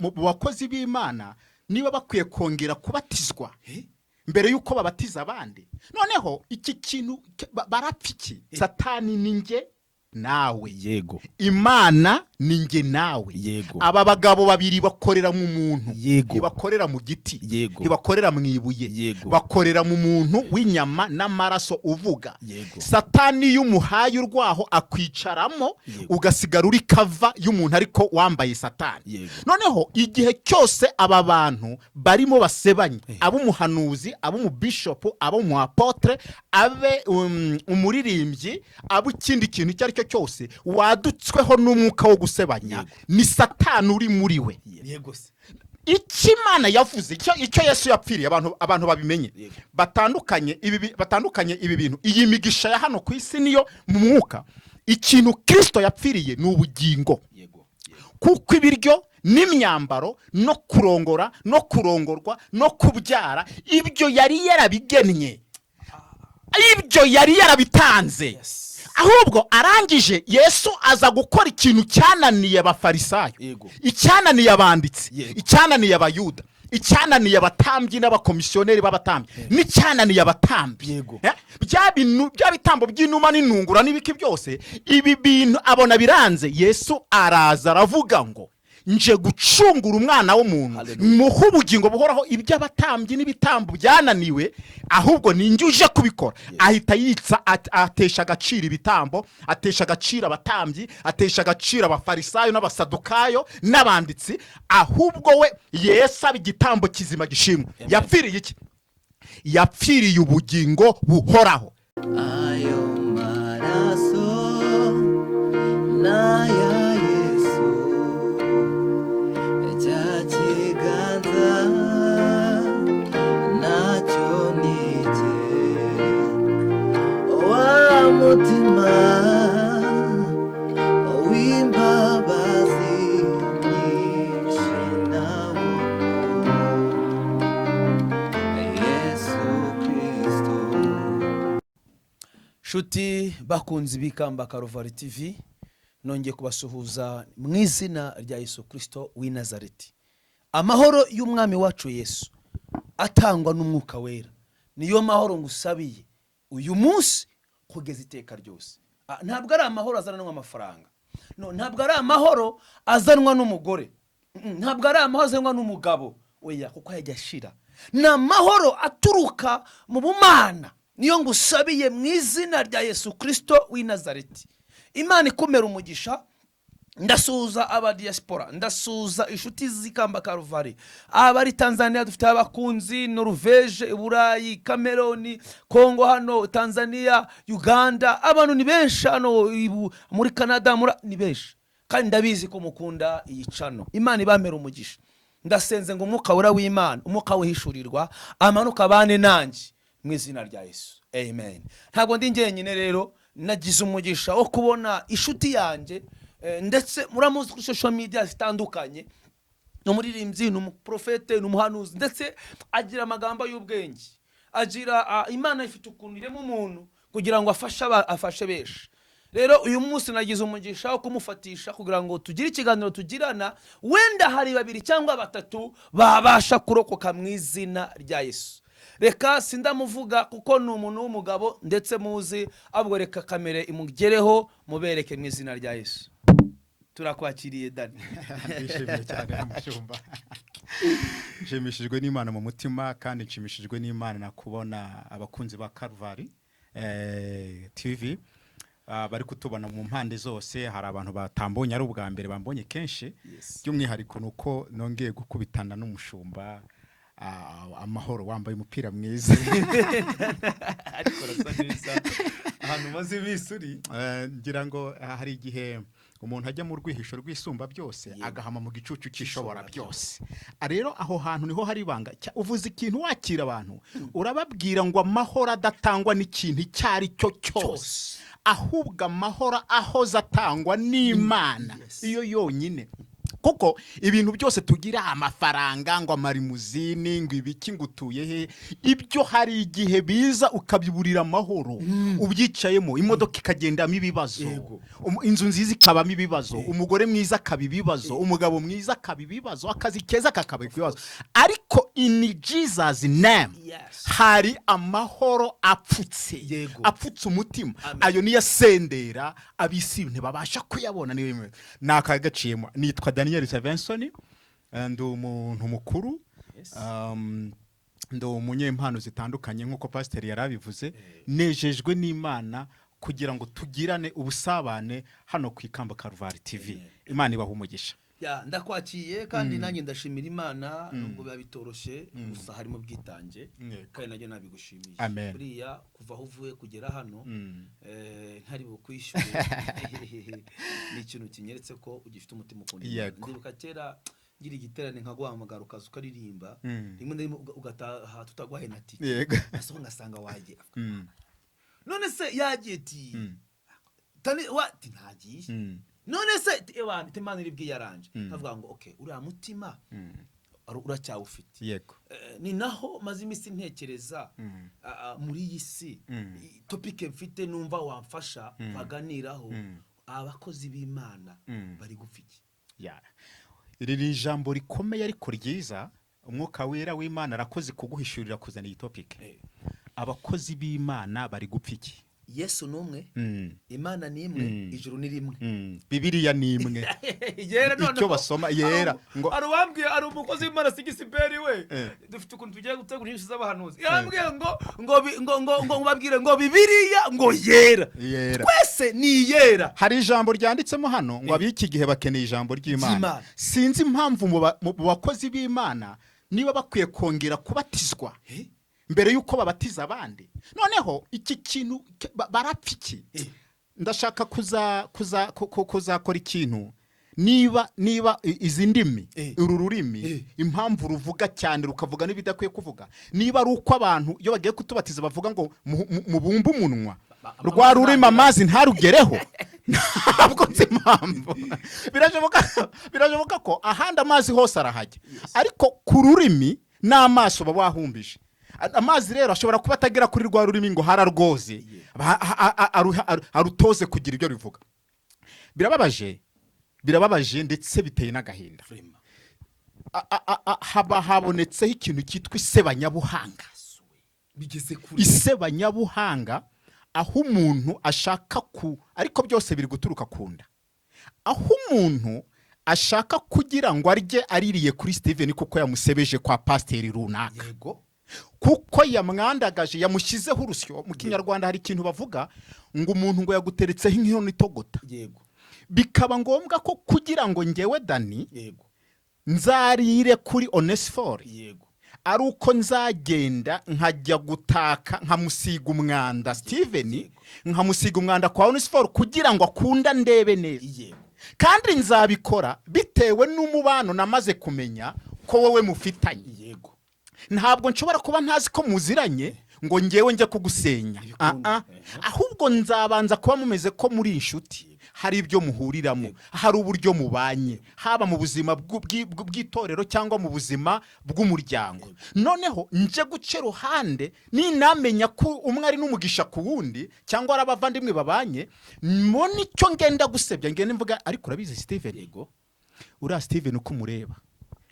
mu bakozi b'Imana niba bakwiye kongera kubatizwa mbere yuko babatiza abandi. Noneho iki kintu barapfiki, Satani ninjye nawe, yego, Imana ninjye nawe, yego. Aba bagabo babiri bakorera mu muntu, yego, bakorera mu giti, yego, bakorera mu ibuye, yego, bakorera mu muntu w'inyama n'amaraso uvuga. Yego. Satani y'umuhaye urwaho akwicaramo, ugasigara uri kava y'umuntu ariko wambaye Satani. Yego. Noneho igihe cyose aba bantu barimo basebanye, abo muhanuzi, abo mu bishop, abo mu apotre, abe umuririmbyi, abo ikindi kintu icyo aricyo cyose wadutsweho n'umwuka wo gusebanya, ni Satani uri muri we. Yego. Ikimana yavuze, icyo Yesu yapfiriye, abantu babimenye. Batandukanye ibi bintu, iyi migisha ya hano ku isi niyo mu mwuka. Ikintu Kristo yapfiriye ni ubugingo. Kuko ibiryo n'imyambaro no kurongora no kurongorwa no kubyara, ibyo yari yarabigennye, ibyo yari yarabitanze. Ahubwo arangije Yesu aza gukora ikintu cyananiye abafarisayo, icyananiye abanditsi, icyananiye abayuda, icyananiye abatambyi n'abakomisiyoneri b'abatambyi, n'icyananiye abatambyi. Bya bitambo by'inuma n'intungura n'ibiki byose, ibi bintu abona biranze. Yesu araza aravuga ngo nje gucungura umwana w'umuntu, muhe ubugingo buhoraho. Iby'abatambyi n'ibitambo byananiwe, ahubwo ninjye uje kubikora. Ahita yitsa, atesha agaciro ibitambo, atesha agaciro abatambyi, atesha agaciro abafarisayo n'abasadukayo n'abanditsi. Ahubwo we Yesu aba igitambo kizima gishimwe. Yapfiriye iki? Yapfiriye ubugingo buhoraho. Ayo maraso naya mutima w'imbabazi nyinshi nawo Yesu Kristo. Shuti bakunzi b'Ikamba Karuvari TV, nongeye kubasuhuza mu izina rya Yesu Kristo w'i Nazareti. Amahoro y'umwami wacu Yesu atangwa n'umwuka wera, niyo mahoro ngusabiye uyu munsi kugeza iteka ryose. Ntabwo ari amahoro azanwa amafaranga, no, ntabwo ari amahoro azanwa n'umugore, ntabwo ari amahoro azanwa n'umugabo, oya, kuko yajya ashira. Ni amahoro aturuka mu bumana, niyo ngusabiye mu izina rya Yesu Kristo w'i Nazareti. Imana ikumera umugisha. Ndasuhuza aba diaspora, ndasuhuza inshuti z'Ikamba Karuvari, abari Tanzania dufite abakunzi, Norvege, Burayi, Cameroon, Kongo, hano Tanzania, Uganda, abantu ni benshi hano muri Canada, ni benshi. Kandi ndabizi ko mukunda iyi channel. Imana ibamera umugisha. Ndasenze ngo umwuka wera w'Imana, umwuka wihishurirwa, amanuka bane nanjye mu izina rya Yesu. Amen. Ntabwo ndi njyenyine rero, nagize umugisha wo kubona inshuti yanjye, ndetse muramuzi kuri social media zitandukanye, n'umuririmbyi, n'umuprofete, n'umuhanuzi, ndetse agira amagambo y'ubwenge, agira Imana ifite ukuntu irema umuntu kugira ngo afashe benshi. Rero uyu munsi nagize umugisha wo kumufatisha kugira ngo tugire ikiganiro tugirana, wenda hari babiri cyangwa batatu babasha kurokoka mu izina rya Yesu. Reka sindamuvuga kuko ni umuntu w'umugabo ndetse muzi, ahubwo reka kamere imugereho mubereke mu izina rya Yesu. Turakwakiriye Dani. Ndishimye cyane mushumba. Nshimishijwe n'Imana mu mutima, kandi nshimishijwe n'Imana na kubona abakunzi ba Karuvari TV bari kutubona mu mpande zose. Hari abantu batambonye ari ubwa mbere, bambonye kenshi. By'umwihariko nuko nongeye gukubitana n'umushumba. Amahoro, wambaye umupira mwiza. Ariko rasa neza. Ahantu maze bisuri. Ngira ngo hari igihe umuntu ajya mu rwihisho rwisumba byose, agahama mu gicucu cyishobora byose. Rero aho hantu niho hari ibanga. Uvuze ikintu wakira abantu, urababwira ngo amahoro adatangwa n'ikintu cyari cyo cyose, ahubwo amahoro ahoza atangwa n'Imana iyo yonyine. kuko ibintu byose tugira amafaranga ngo amarimuzini ngo ibiki ngo utuye he, ibyo hari igihe biza ukabiburira amahoro ubyicayemo, imodoka ikagendamo ibibazo, Yego. inzu nziza ikabamo ibibazo, umugore mwiza akaba ibibazo, umugabo mwiza akaba ibibazo, akazi keza kakaba ibibazo, ariko in Jesus name Yes. hari amahoro apfutse, Yego. apfutse umutima. Amen. Ayo niyo asendera ab'isi ntibabasha kuyabona. Niwe nakagaciyemo. Nitwa Daniel Savenson, ndi umuntu mukuru, ndi umunyempano zitandukanye nk'uko pasiteri yarabivuze. Nejejwe n'Imana kugira ngo tugirane ubusabane hano ku Ikamba Karuvari TV. Imana ibaha umugisha. Ya, ndakwakiye kandi nanjye ndashimira Imana nubwo biba bitoroshye, gusa harimo bwitange kandi najye nabigushimiye. Amen. Buriya kuva aho uvuye kugera hano ntari bukwishyure ni ikintu kinyeretse ko ugifite umutima ukunda Imana. Yego. Ndibuka kera ngira igiterane nkaguhamagara ukaza ukaririmba, rimwe na rimwe ugataha tutagwahe na tike, Yego. asoho ngasanga wagiye. None se yagiye ati tani wati ntagiye, none se ewana Imana iri bwiyaranje, avuga ngo okay, uriya mutima uracyawufite. Yego. Ni naho maze iminsi ntekereza muri iyi si topike mfite numva wamfasha baganiraho, abakozi b'Imana bari gupfa iki? Ya. Iri ni ijambo rikomeye ariko ryiza, umwuka wera w'Imana arakoze kuguhishurira kuzana iyi topic. Abakozi b'Imana bari gupfa iki? Yesu numwe, Imana ni imwe, ijuru ni rimwe. Bibiliya ni imwe. Yera none Icyo basoma yera ngo arubambwiye ari umukozi w'Imana Sigisiberi we. Dufite ukuntu tugiye gutegura inyinshi z'abahanuzi. Yarambwiye ngo babwire ngo Bibiliya ngo yera. Yera. Twese ni yera. Hari ijambo ryanditsemo hano ngo ab'iki gihe bakeneye ijambo ry'Imana. Sinzi impamvu mu bakozi b'Imana niba bakwiye kongera kubatizwa mbere yuko babatiza abandi. Noneho iki kintu barapfa iki? Ndashaka kuzakora ikintu niba izi ndimi, uru rurimi, impamvu ruvuga cyane rukavuga n'ibidakwiye kuvuga, niba ari uko abantu iyo bagiye kutubatiza bavuga ngo mubumbe umunwa rwa rurimi amazi ntarugereho. Ntabwo nzi impamvu. Birashoboka ko ahandi amazi hose arahajya, ariko ku rurimi n'amaso baba wahumbije. Amazi rero ashobora kuba atagera kuri rwa rurimi ngo hararwoze arutoze kugira ibyo rivuga. Birababaje ndetse biteye n'agahinda. Habonetseho ikintu cyitwa isebanyabuhanga. Isebanyabuhanga aho umuntu ashaka ariko byose biri guturuka ku nda. Aho umuntu ashaka kugira ngo arye aririye kuri Steven kuko yamusebeje kwa pasiteri runaka. Yego. Kuko yamwandagaje, yamushyizeho urusyo. Mu Kinyarwanda hari ikintu bavuga ngo umuntu ngo yaguteretseho inkono itogota. Yego. Bikaba ngombwa ko kugira ngo ngewe Dani Yego. nzarire kuri Onesphore, Yego. ari uko nzagenda nkajya gutaka nkamusiga umwanda Steven, nkamusiga umwanda kwa Onesphore kugira ngo akunda ndebe neza. Yego. Kandi nzabikora bitewe n'umubano namaze kumenya ko wowe mufitanye. Yego. Ntabwo nshobora kuba ntazi ko muziranye ngo ngewe njye kugusenya. Ahubwo nzabanza kuba mumeze ko muri inshuti, hari ibyo muhuriramo, hari uburyo mubanye, haba mu buzima bw'itorero cyangwa mu buzima bw'umuryango. Noneho nje guce ruhande ninamenya ko umwe ari n'umugisha ku wundi cyangwa ari abavandimwe babanye, mbona icyo ngenda gusebya, ngende mvuga ariko urabizi Steven, Yego. uriya Steven uko umureba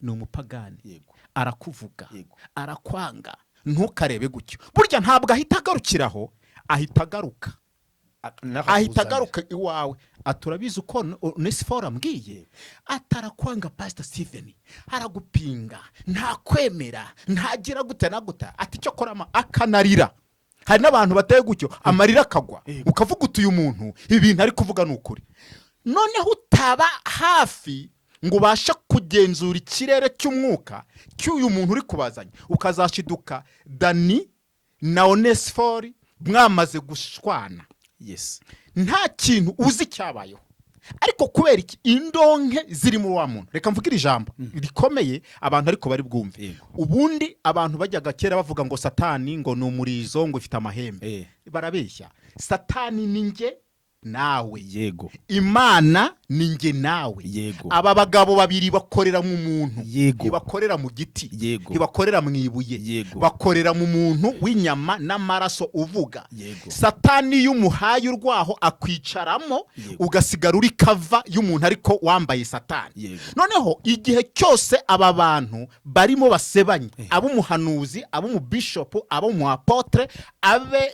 ni umupagani. Yego. Arakuvuga, Yego. arakwanga, ntukarebe gutyo. Burya ntabwo ahita agarukiraho, ahita agaruka iwawe. Aturabizi uko Onesphore ambwiye, atarakwanga Pastor Steven, aragupinga, ntakwemera, ntagira gute na gute, ati cyo korama akanarira. Hari n'abantu bateye gutyo amarira akagwa, ukavuga uti uyu muntu ibintu ari kuvuga n'ukuri. Noneho utaba hafi ngo ubasha kugenzura ikirere cy'umwuka cy'uyu muntu uri kubazanya, ukazashiduka Dani na Onesphore mwamaze gushwana. Yes. Nta kintu uzi cyabayeho, ariko kubera iki indonke ziri mu wa muntu. Reka mvugire ijambo rikomeye abantu ariko bari bwumve. Ubundi abantu bajyaga kera bavuga ngo Satani ngo ni umurizo ngo ufite amahembe. Barabeshya. Satani ni nge nawe. yego Imana ni nge nawe. Yego. Aba bagabo babiri bakorera mu muntu. Yego. Ntibakorera mu giti. Yego. Ntibakorera mu ibuye. Yego. Bakorera mu muntu w'inyama n'amaraso uvuga. Yego. Satani y'umuhaye urwaho akwicaramo, Yego. ugasigara uri kava y'umuntu ariko wambaye Satani. Yego. Noneho igihe cyose aba bantu barimo basebanye, ab'umuhanuzi, ab'umubishopu, ab'umuapotre, abe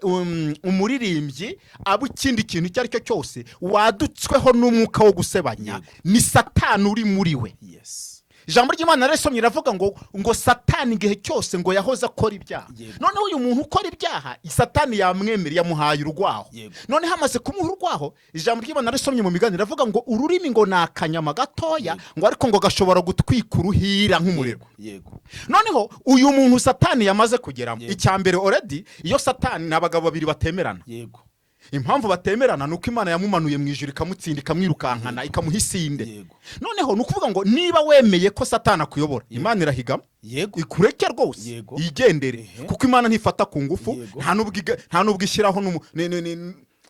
umuririmbyi, abo ikindi kintu icyo ari cyo cyose wadutsweho n'umwuka wo gusebanya, Yego. ni Satani uri muri we. yes Ijambo ry'Imana resomye riravuga ngo Satani igihe cyose ngo yahoze akora ibyaha. Yego. Noneho uyu muntu ukora ibyaha Satani yamwemera, yamuhaye urwaho. Yego. Noneho amaze kumuha urwaho, ijambo ry'Imana resomye mu migani riravuga ngo ururimi ngo nakanyama gatoya, ngo ariko ngo gashobora gutwika uruhira nk'umuriro. yego Noneho uyu muntu Satani yamaze kugeramo, Yego. icyambere already iyo Satani n'abagabo babiri batemerana. yego Impamvu batemerana nuko Imana yamumanuye mu ijuru ikamutsinda, ikamwirukankana, ikamuha isinde. Yego. Noneho nukuvuga ngo niba wemeye ko Satani akuyobora, Imana irahigama yego ikureke rwose, Yego. yigendere. Ehe. Kuko Imana ntifata ku ngufu, Yego. nta nubwo ishyiraho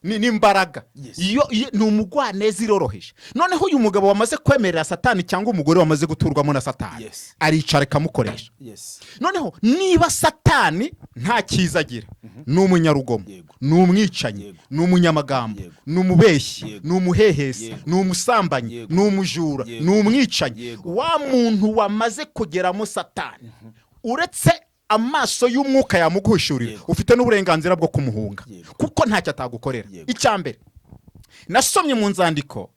n'imbaraga. Yes. Iyo ni umugwaneza iroroheje. Noneho uyu mugabo wamaze kwemerera Satani cyangwa umugore wamaze guturwamo na Satani, Yes. aricara ikamukoresha. yes Noneho niba Satani nta cyiza agira, ni umunyarugomo, Yego. ni umwicanyi, Yego. ni umunyamagambo, Yego. ni umubeshyi, Yego. ni umuhehesi, Yego. ni umusambanyi, Yego. ni umujura, Yego. ni umwicanyi. Yego. Wa muntu wamaze kugeramo Satani, uretse amaso y'umwuka yamuguhishurira, Yego. ufite n'uburenganzira bwo kumuhunga, Yego. kuko ntacyo atagukorera. Yego. Icyambere nasomye mu nzandiko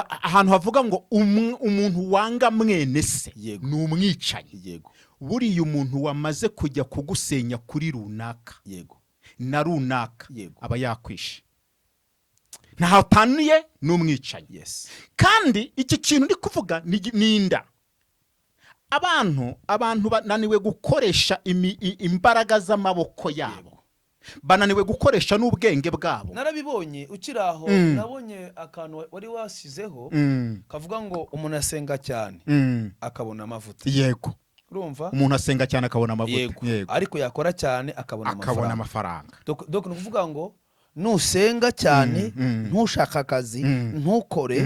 ahantu havuga ngo umuntu wanga mwene se Yego. ni umwicanyi. yego Buriya umuntu wamaze kujya kugusenya kuri runaka yego na runaka, Yego. aba yakwishe, ntahataniye n'umwicanyi. yes Kandi iki kintu ndi kuvuga ni inda. Abantu bananiwe gukoresha imbaraga z'amaboko yabo, bananiwe gukoresha n'ubwenge bwabo. narabibonye ukiri aho. nabonye akantu wari wasizeho kavuga ngo umuntu asenga cyane akabona amavuta. Yego. urumva Umuntu asenga cyane akabona amavuta. yego ariko yakora cyane akabona amafaranga. donc ni ukuvuga ngo nusenga cyane ntushaka akazi ntukore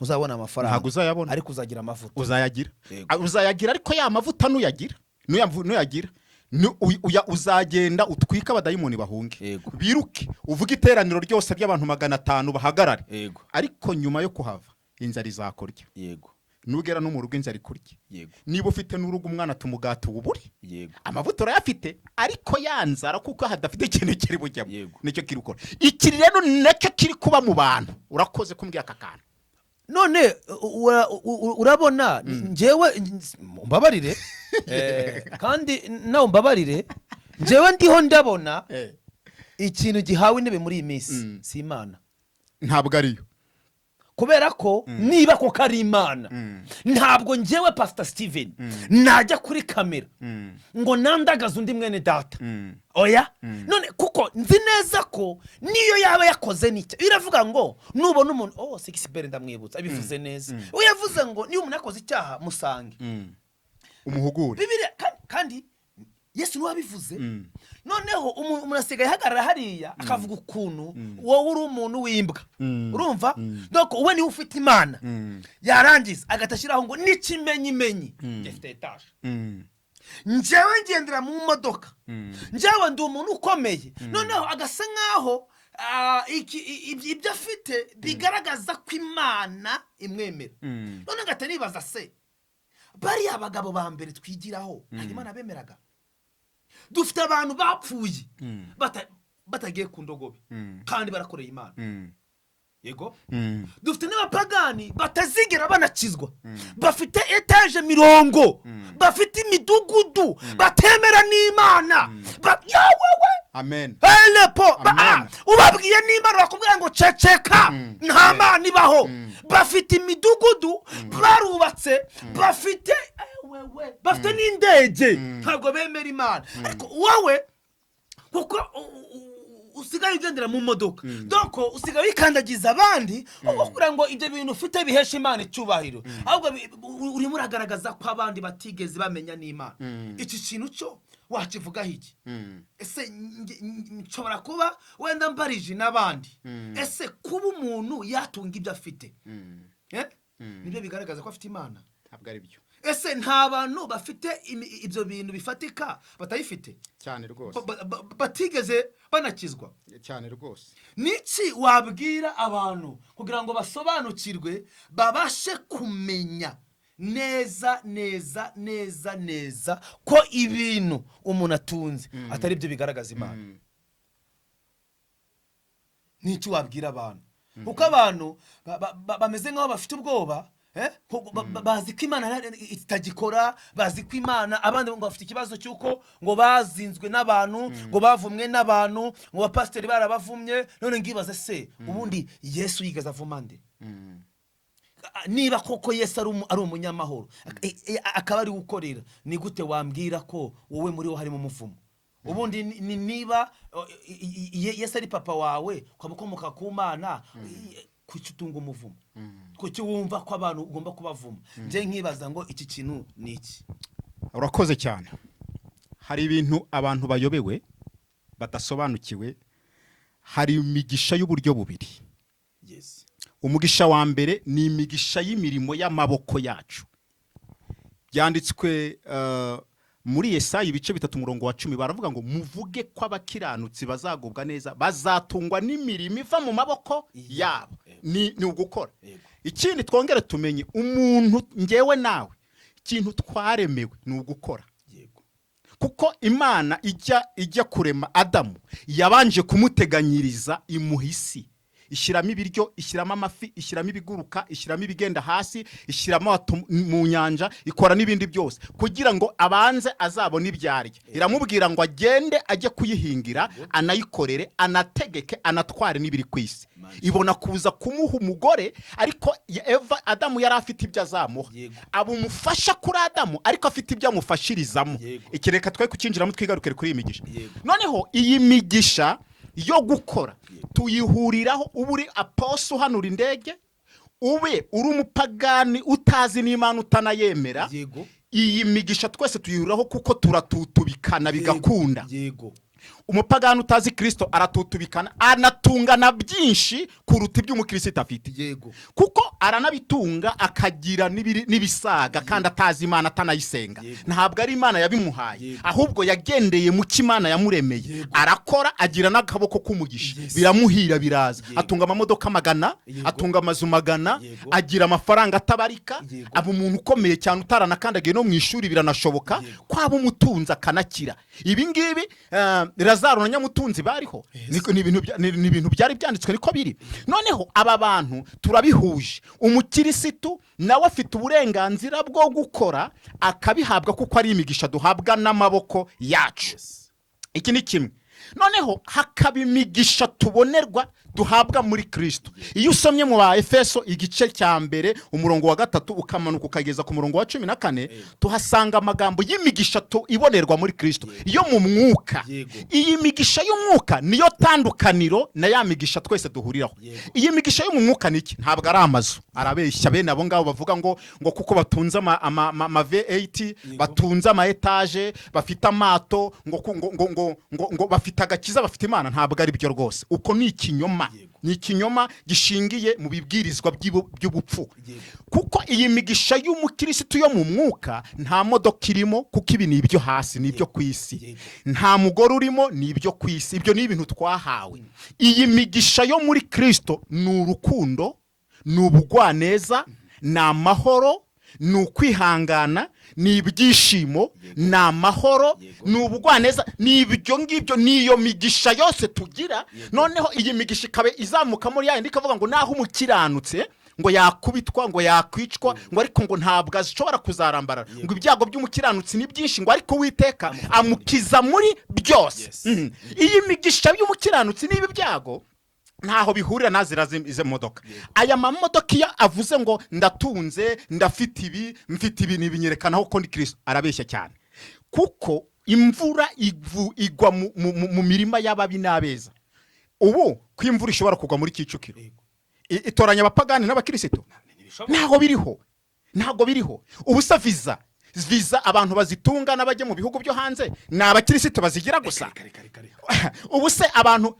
ntuzabona amafaranga, Ntabwo uzayabona, ariko uzagira amavuta. uzayagira. Yego. Uzayagira, ariko ya mavuta nuyagira uzagenda utwika abadayimoni bahunge, Yego. biruke, uvuge iteraniro ryose ry'abantu 500 bahagarare. yego Ariko nyuma yo kuhava inzara izakurya. yego Nugera no mu rugo inzara ikurya. yego Niba ufite n'urugo umwana tumugata ubure, yego amavuta urayafite, ariko yanzara kuko hadafite ikintu kiri bujyamo, Yego. nicyo kiri gukora. Iki rero nacyo kiri kuba mu bantu. Urakoze kumbwira aka kantu. none urabona njyewe mbabarire kandi nawe mbabarire, njyewe ndiho ndabona ikintu gihawe intebe muri iyi minsi si Imana. Ntabwo ariyo. kubera ko niba koko ari Imana, ntabwo njyewe Pastor Steven najya kuri kamera ngo nandagaze undi mwene data. oya none kuko nzi neza ko niyo yaba yakoze n'icyo iravuga ngo nubona umuntu Sixbert ndamwibutsa abivuze neza, we yavuze ngo niba umuntu yakoze icyaha musange umuhugure. Bibiliya kandi Yesu niwe wabivuze. noneho umuntu asigaye ahagarara hariya akavuga ukuntu wowe uri umuntu w'imbwa. urumva donc wowe niwe ufite Imana, yarangiza agatashiraho ngo n'ikimenyimenyi gifite etaje. njyewe ngendera mu modoka, njyewe ndi umuntu ukomeye, noneho agasa nkaho ibyo afite bigaragaza ko Imana imwemera. none ngahita nibaza se bariya abagabo ba mbere twigiraho nta Imana bemeraga? dufite abantu bapfuye batagiye ku ndogobe kandi barakoreye Imana. yego dufite n'abapagani batazigera banakizwa, bafite etaje 50, bafite imidugudu, batemera n'Imana. yawewe Amen. Helepo Amen. ubabwiye n'Imana bakubwira ngo ceceka nta Mana ibaho. bafite imidugudu barubatse, bafite n'indege, ntabwo bemera Imana. ariko wowe kuko usigaye ugendera mu modoka, donc usigaye wikandagiza abandi kugira ngo ibyo bintu ufite bihesha Imana icyubahiro, ahubwo urimo uragaragaza ko abandi batigeze bamenya n'Imana. iki kintu cyo wakivugaho iki? Mm. ese nshobora kuba wenda mbarije n'abandi, ese kuba umuntu yatunga ibyo afite nibyo bigaragaza ko afite Imana? Ntabwo ari byo. Ese nta bantu bafite ibyo bintu bifatika batayifite Cyane rwose. batigeze banakizwa? Cyane rwose. Niki wabwira abantu kugira ngo basobanukirwe, babashe kumenya neza neza neza neza ko ibintu umuntu atunze atari byo bigaragaza Imana? Niki wabwira abantu? Kuko abantu bameze nk'aho bafite ubwoba, bazi ko Imana itagikora, bazi ko Imana, abandi ngo bafite ikibazo cy'uko ngo bazinzwe n'abantu, ngo bavumwe n'abantu, ngo abapasiteri barabavumye. None ngibaze se ubundi Yesu yigeze avuma nde? Niba koko Yesu ari umunyamahoro akaba ari gukorera, ni gute wambwira ko wowe muri wo harimo umuvumo? Ubundi niba Yesu ari papa wawe, ukaba ukomoka ku Mana, kuki utunga umuvumo? Kuki wumva ko abantu ugomba kubavuma? Nje nkibaza ngo iki kintu ni iki? Urakoze cyane. Hari ibintu abantu bayobewe badasobanukiwe. Hari imigisha y'uburyo bubiri. Yes. Umugisha wa mbere ni imigisha y'imirimo y'amaboko yacu. Byanditswe muri Yesaya ibice 3:10 baravuga ngo muvuge ko abakiranutsi bazagubwa neza, bazatungwa n'imirimo iva mu maboko yabo. Ni ugukora. Ikindi twongere tumenye, umuntu ngewe nawe ikintu twaremewe ni ugukora. Kuko Imana ijya kurema Adamu yabanje kumuteganyiriza imuhisi. Ishyiramo ibiryo, ishyiramo amafi, ishyiramo ibiguruka, ishyiramo ibigenda hasi, ishyiramo mu nyanja, ikora n'ibindi byose kugira ngo abanze azabone ibyarya. Iramubwira ngo agende ajye kuyihingira, anayikorere, anategeke, anatware n'ibiri ku isi. Ibona kuza kumuha umugore, ariko Adamu yari afite ibyo azamuha. Abumufasha kuri Adamu, ariko afite ibyo amufashirizamo. Ikireka twe kukinjiramo twigarukire kuri iyi migisha. Noneho iyi migisha yo gukora tuyihuriraho, uburi aposo uhanura indege, ube uri umupagani utazi n'Imana utanayemera. Iyi migisha twese tuyihuriraho kuko turatutubikana bigakunda. Umupagani utazi Kristo aratutubikana, anatungana byinshi kuruta ibyo umukristo afite. Kuko aranabitunga akagira nibisaga kandi atazi Imana atanayisenga. Ntabwo ari Imana yabimuhaye, ahubwo yagendeye mu cy'Imana yamuremeye. Arakora, agira n'akaboko k'umugisha, biramuhira biraza. Atunga amamodoka magana, atunga amazu magana, agira amafaranga atabarika, aba umuntu ukomeye cyane utaranakandagiye no mu ishuri biranashoboka kwaba umutunza akanakira. Ibi ngibi Lazaro na Nyamutunzi bariho, ni ibintu byari byanditswe niko biri. Noneho aba bantu turabihuje, umukirisitu nawe afite uburenganzira bwo gukora akabihabwa kuko ari imigisha duhabwa n'amaboko yacu. Iki ni kimwe. Noneho hakaba imigisha tubonerwa duhabwa muri Kristo. Iyo usomye mu ba Efeso igice cya mbere umurongo wa 3 ukamanuka ukageza ku murongo wa 14, tuhasanga amagambo y'imigisha ibonerwa muri Kristo iyo mu mwuka. Iyi migisha y'umwuka niyo tandukaniro na ya migisha twese duhuriraho. Iyi migisha yo mu mwuka niki? Ntabwo ari amazu. Arabeshya bene abo ngabo bavuga ngo kuko batunze ama V8, batunze ama etage, bafite amato, ngo bafite agakiza, bafite Imana. Ntabwo ari byo rwose. Uko ni ikinyoma. Ni ikinyoma gishingiye mu bibwirizwa by'ubupfu. Kuko iyi migisha y'umukirisitu yo mu mwuka nta modoka irimo, kuko ibi ni ibyo hasi, ni ibyo ku isi. Nta mugore urimo, ni ibyo ku isi. Ibyo ni ibintu twahawe. Iyi migisha yo muri Kristo ni urukundo, ni ubugwaneza, ni amahoro, ni ukwihangana, ni ibyishimo, ni amahoro, ni ubugwaneza, ni ibyo ngibyo, niyo migisha yose tugira. Noneho iyi migisha ikabe izamuka muri yandi ikavuga ngo naho umukiranutse ngo yakubitwa, ngo yakwicwa, ngo ariko ngo ntabwo ashobora kuzarambarara, ngo ibyago by'umukiranutsi ni byinshi, ngo ariko Uwiteka amukiza muri byose. Iyi migisha y'umukiranutsi n'ibi byago ntaho bihurira nazira ize modoka. Aya mamodoka iyo avuze ngo ndatunze, ndafite ibi, mfite ibi, nibinyerekanaho ko ndi Kristo, arabeshya cyane. Kuko imvura igwa mu mirima y'ababi n'abeza. Ubu ko imvura ishobora kugwa muri Kicukiro itoranya abapagani n'abakristo, ntago biriho. Ubusa viza viza abantu bazitunga n'abajya mu bihugu byo hanze ni abakirisitu bazigira gusa. Ubu se abantu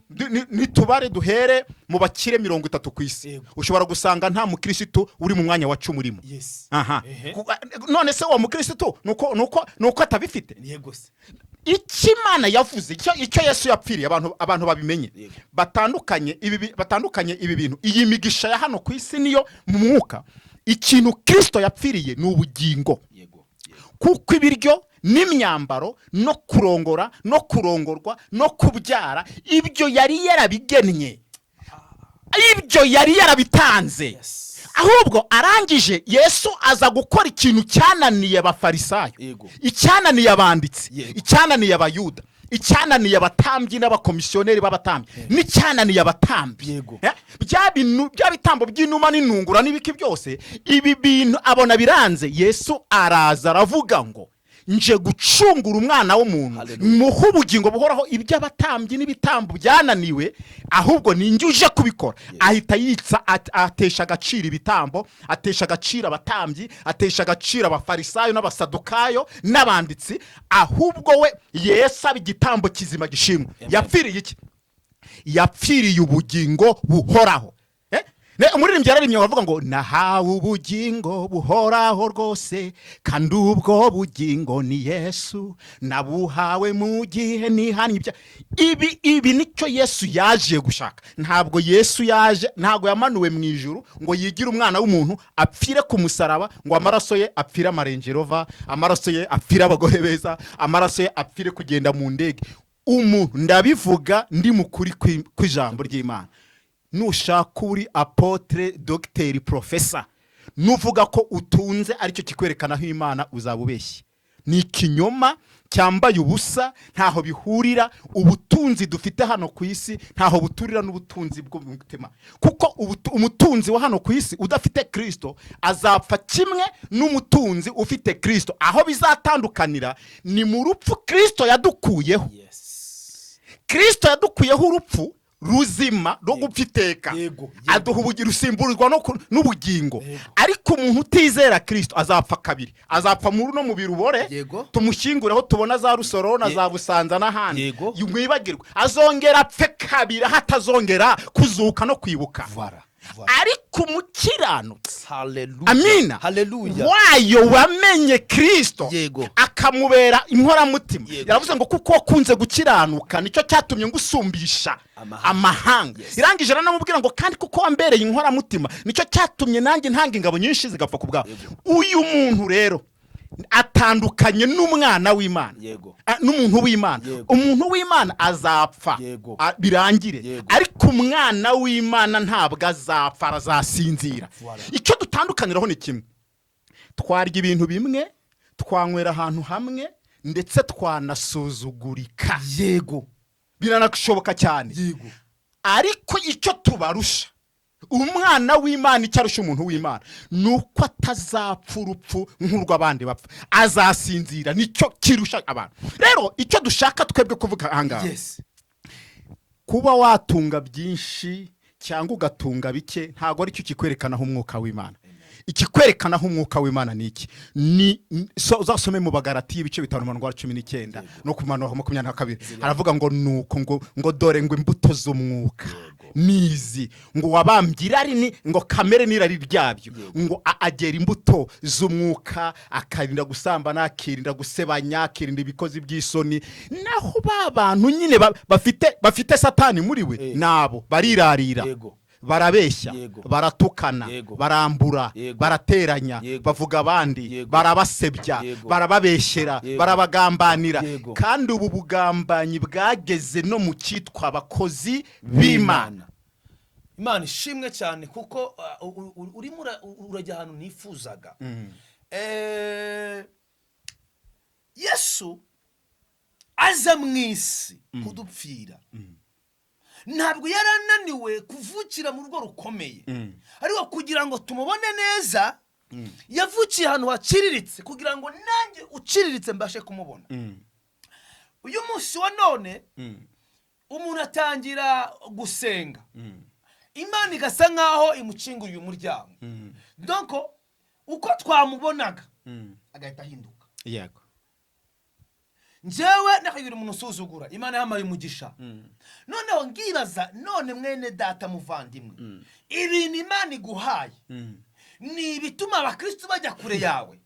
nitubare duhere mu bakire 30 ku isi, ushobora gusanga nta mukirisitu uri mu mwanya wa 10 urimo. Aha, none se uwo mukirisitu nuko atabifite. Ikimana yavuze icyo Yesu yapfiriye abantu babimenye, batandukanye ibi bintu. Iyi migisha ya hano ku isi niyo mu mwuka. Ikintu Kristo yapfiriye ni ubugingo, kuko ibiryo n'imyambaro no kurongora no kurongorwa no kubyara ibyo yari yarabigennye, ibyo yari yarabitanze. Ahubwo arangije Yesu aza gukora ikintu cyananiye abafarisayo, icyananiye abanditsi, icyananiye abayuda, icyananiye abatambyi n'abakomisiyoneri b'abatambyi, n'icyananiye abatambyi. Bya bitambo by'inuma n'intungura n'ibiki byose, ibi bintu abona biranze. Yesu araza aravuga ngo nje gucungura umwana w'umuntu, muhe ubugingo buhoraho. Ibyo abatambyi n'ibitambo byananiwe, ahubwo ni njye uje kubikora. Ahita yitsa, atesha agaciro ibitambo, atesha agaciro abatambyi, atesha agaciro abafarisayo n'abasadukayo n'abanditsi. Ahubwo we Yesu aba igitambo kizima gishimwe. Yapfiriye iki? Yapfiriye ubugingo buhoraho. Umuririmbyi yararimbye avuga ngo nahawe ubugingo buhoraho rwose, kandi ubwo bugingo ni Yesu, nabuhawe mu gihe nihanye. Ibi nicyo Yesu yaje gushaka. Ntabwo Yesu yaje, ntabwo yamanuwe mu ijuru ngo yigire umwana w'umuntu apfire ku musaraba, ngo amaraso ye apfire amarengerova, amaraso ye apfire abagore beza, amaraso ye apfire kugenda mu ndege. Umuntu ndabivuga ndi mukuri kw'ijambo ry'Imana. Nushaka uri apotre, dogiteri, profesa, nuvuga ko utunze aricyo kikwerekanaho Imana, uzabubeshye. Ni ikinyoma cyambaye ubusa, ntaho bihurira. Ubutunzi dufite hano ku isi ntaho buturira n'ubutunzi bwo mu mutima, kuko umutunzi wa hano ku isi udafite Kristo azapfa kimwe n'umutunzi ufite Kristo. Aho bizatandukanira ni mu rupfu Kristo yadukuyeho. Kristo yadukuyeho urupfu ruzima rwo gupfa iteka, aduha ubugingo rusimburirwa n'ubugingo. Ariko umuntu utizera Kristo azapfa kabiri. Azapfa muri no mubiri ubore, tumushyinguraho tubona za Rusoro na za Busanza n'ahandi, mwibagirwe. Azongera apfe kabiri, hatazongera kuzuka no kwibuka. Ariko umukiranutsi, amina, wayo wamenye Kristo akamubera inkoramutima. Yaravuze ngo kuko wakunze gukiranuka nicyo cyatumye ngusumbisha amahanga. Irangije aranamubwira ngo kandi kuko wambereye inkoramutima nicyo cyatumye nanjye ntanga ingabo nyinshi zigapfa ku bwawe. Uyu muntu rero atandukanye n'umwana w'Imana, n'umuntu w'Imana. Umuntu w'Imana azapfa birangire, ariko umwana w'Imana ntabwo azapfa, arazasinzira. Icyo dutandukaniraho ni kimwe: twarya ibintu bimwe, twanywera ahantu hamwe, ndetse twanasuzugurika. Biranashoboka cyane. Ariko icyo tubarusha umwana w'Imana, icyo arusha umuntu w'Imana, nuko atazapfa urupfu nk'urw'abandi bapfa, azasinzira. Nicyo kirusha abantu. Rero icyo dushaka twebwe kuvuga ahangaha, kuba watunga byinshi cyangwa ugatunga bike ntabwo ari cyo kikwerekanaho umwuka w'Imana. Ikikwerekanaho umwuka w'Imana ni iki? Uzasome mu Bagalatiya ibice 5:19 no ku Manoha 22 haravuga ngo nuko ngo dore ngo imbuto z'umwuka nizi, ngo wabambye irari, ngo kamere n'irari ryabyo, ngo agera imbuto z'umwuka, akarinda gusambana, akirinda gusebanya, akirinda ibikozi by'isoni. Naho babantu nyine bafite Satani muri we, nabo barirarira, barabeshya, baratukana, barambura, barateranya, bavuga abandi, barabasebya, barababeshyera, barabagambanira. Kandi ubu bugambanyi bwageze no mu cyitwa abakozi b'Imana. Imana ishimwe cyane, kuko urimo urajya ahantu nifuzaga. Yesu aza mu isi kudupfira, ntabwo yarananiwe kuvukira mu rugo rukomeye, ariko kugira ngo tumubone neza yavukiye ahantu haciriritse, kugira ngo nanjye uciriritse mbashe kumubona. Uyu munsi wa none umuntu atangira gusenga, Imana igasa nkaho imucinguriye umuryango. Donc uko twamubonaga agahita ahinduka. yego njyewe nakagira umuntu usuzugura imana yamaye umugisha noneho ngibaza none mwene data muvandimwe ibintu imana iguhaye ni ibituma abakristo bajya kure yawe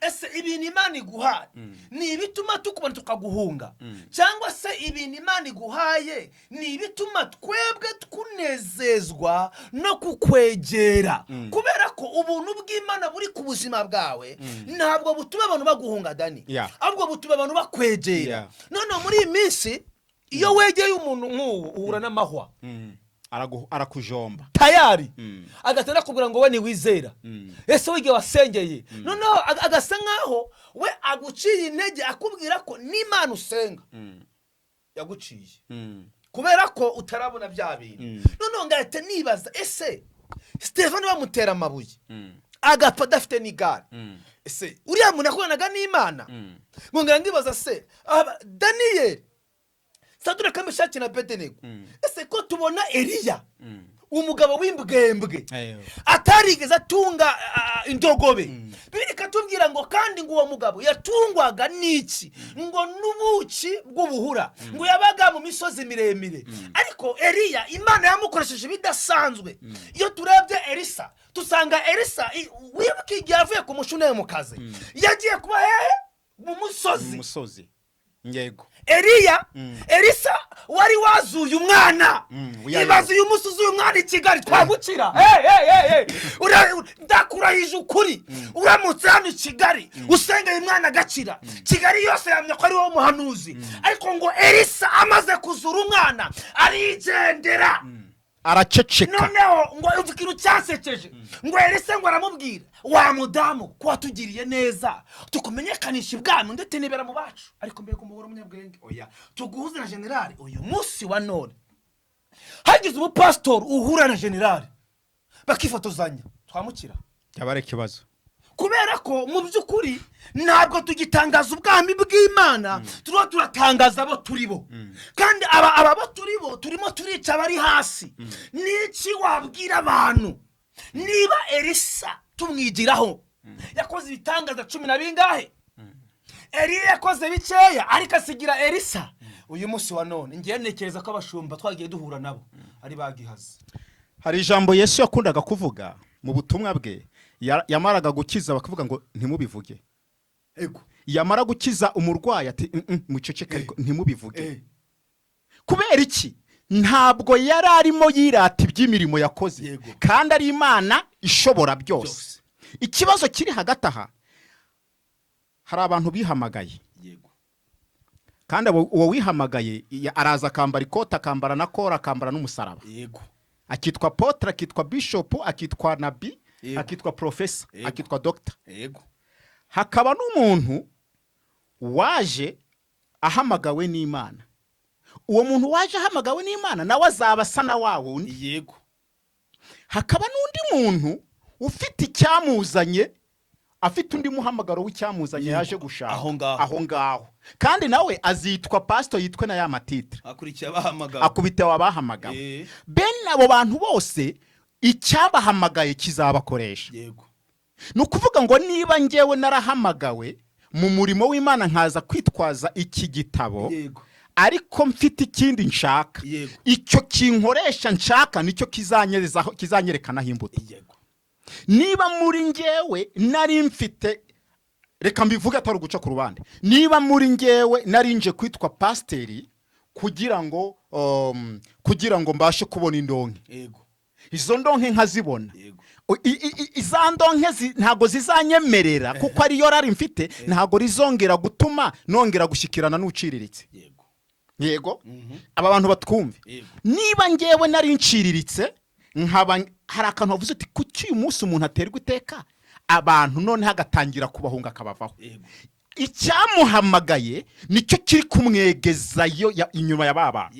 ese ibintu imana iguhaye ni ibituma tukubona tukaguhunga cyangwa se ibintu imana iguhaye ni ibituma twebwe twunezezwa no kukwegera kubera ko ubuntu bw'imana buri ku buzima bwawe ntabwo butuma abantu baguhunga Dani ahubwo butuma abantu bakwegera noneho muri iyi minsi iyo wegeye umuntu nk'uwo uhura n'amahwa arakujomba tayari agatera kugira ngo we ni wizera ese wige wasengeye noneho agasa nkaho we aguciye intege akubwira ko n'Imana usenga yaguciye kubera ko utarabona bya bintu noneho ngahita nibaza ese Stefano bamutera amabuye agapfa adafite n'igare ese uriya muntu yakoranaga n'Imana ngongera ngibaza se Daniyeli Sadura kamishaki na Bedenego ese ko tubona Eliya umugabo w'imbwembwe atarigeze atunga indogobe bibiri katubwira ngo kandi ngo uwo mugabo yatungwaga n'iki ngo n'ubuki bw'ubuhura ngo yabaga mu misozi miremire ariko Eliya Imana yamukoresheje bidasanzwe iyo turebye Elisa tusanga Elisa wibukiye yavuye ku mushune mu kazi yagiye kuba hehe mu musozi yego Elisa wari wazuye umwana ibaze uyu musozi uyu mwana i Kigali twagukira ndakurahije ukuri uramutse hano i Kigali usengeye umwana agakira Kigali yose yamenya ko ari wowe muhanuzi ariko ngo Elisa amaze kuzura umwana arigendera araceceka noneho ngo umva ikintu cyasekeje ngo Elisa ngo aramubwira wa mudamu ko watugiriye neza tukumenyekanisha ibwami ndetse nibera mu bacu ariko mbere kumubura umunyabwenge oya tuguhuze na generali uyu munsi wa none hagize umupasitori uhura na generali bakifotozanya twamukira cyabare kibazo kubera ko mu by'ukuri ntabwo tugitangaza ubwami bw'Imana turatangaza abo turibo kandi aba turibo turimo turica bari hasi niki wabwira abantu niba Elisa tumwigiraho yakoze ibitangaza 10 na bingahe Eliya yakoze bikeya ariko asigira Elisa uyu munsi wa none ngiye nekereza ko abashumba twagiye duhura nabo ari bagihaze hari ijambo Yesu yakundaga kuvuga mu butumwa bwe yamaraga gukiza bakavuga ngo ntimubivuge ego yamara gukiza umurwayi ati muceceka ariko ntimubivuge kubera iki ntabwo yari arimo yirata iby'imirimo yakoze kandi ari Imana ishobora byose ikibazo kiri hagati aha hari abantu bihamagaye kandi uwo wihamagaye araza akambara ikoti akambara na kora akambara n'umusaraba akitwa potre akitwa bishop akitwa nabi akitwa professor akitwa doctor hakaba n'umuntu waje ahamagawe n'Imana uwo muntu waje ahamagawe n'Imana nawe azaba asa na wawo hakaba n'undi muntu ufite icyamuzanye afite undi muhamagaro w'icyamuzanye yaje gushaka aho ngaho kandi nawe azitwa pastor yitwe na ya matitre akubita abahamagara bene abo bantu bose icyabahamagaye kizabakoresha ni ukuvuga ngo niba ngewe narahamagawe mu murimo w'Imana nkaza kwitwaza iki gitabo ariko mfite ikindi nshaka icyo kinkoresha nshaka nicyo kizanyerekanaho imbuto niba muri ngewe nari mfite reka mbivuge atari guca ku rubande niba muri ngewe nari nje kwitwa pasteri kugira ngo mbashe kubona indonke izo ndonke nkazibona iza ndonke ntago zizanyemerera kuko ariyo rari mfite ntago rizongera gutuma nongera gushyikirana n'uciriritse yego aba bantu batwumve niba ngewe nari nciriritse nkaba hari akantu bavuze ati kuki uyu munsi umuntu aterwa iteka abantu none hagatangira kubahunga akabavaho icyamuhamagaye nicyo kiri kumwegezayo inyuma ya baba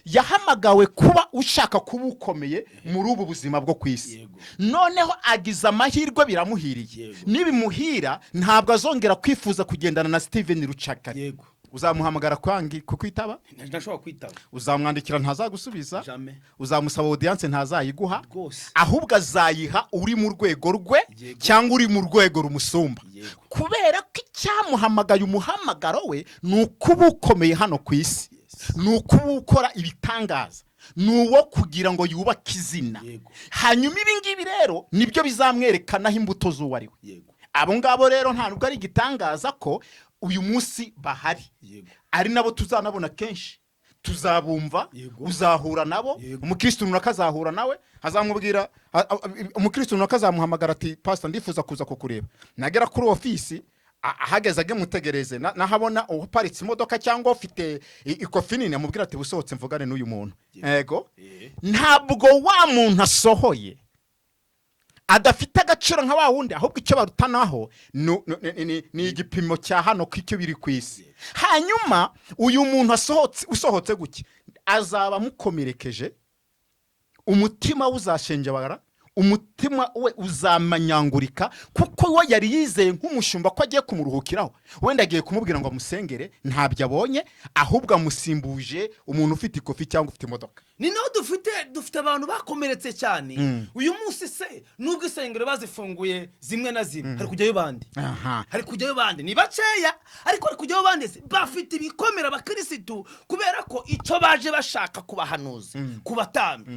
yahamagawe kuba ushaka kuba ukomeye muri ubu buzima bwo kwisi noneho agize amahirwe biramuhiriye nibimuhira ntabwo azongera kwifuza kugendana na Steven Ruchakari uzamuhamagara kukwitaba, ntashobora kwitaba, uzamwandikira ntazagusubiza, jamais uzamusaba audience ntazayiguha, rwose. ahubwo azayiha uri mu rwego rwe cyangwa uri mu rwego rumusumba, kubera ko icyamuhamagaye umuhamagaro we ni ukuba ukomeye hano ku isi, ni ukuba ukora ibitangaza, ni uwo kugira ngo yubake izina. Hanyuma ibi ngibi rero nibyo bizamwerekanaho imbuto z'uwo ari we. Abo ngabo rero nta nubwo ari igitangaza ko uyu munsi bahari, ari nabo tuzanabona kenshi, tuzabumva, uzahura nabo. Umukristo runaka azahura nawe, azamubwira, umukristo runaka azamuhamagara ati pastor ndifuza kuza kukureba, nagera kuri ofisi ahageze agemutegereze, nahabona uparitse imodoka cyangwa ufite ikofi nini, amubwira ati busohotse mvugane n'uyu muntu. Yego, ntabwo wa muntu asohoye adafite agaciro nka wa wundi, ahubwo icyo barutanaho ni igipimo cya hano kw'icyo biri ku isi. Hanyuma uyu muntu usohotse guki azaba mukomerekeje, umutima uzashenjebara, umutima we uzamanyangurika, kuko we yari yizeye nk'umushumba ko agiye kumuruhukiraho, wenda agiye kumubwira ngo amusengere, ntabyo abonye, ahubwo amusimbuje umuntu ufite ikofi cyangwa ufite imodoka. Ni naho dufite abantu bakomeretse cyane. Uyu munsi se nubwo isengero bazifunguye zimwe na zimwe, hari kujyayo bandi, hari kujyayo bandi ni baceya, ariko hari kujyayo bandi bafite ibikomera abakirisitu, kubera ko icyo baje bashaka kubahanuza, kubatambi,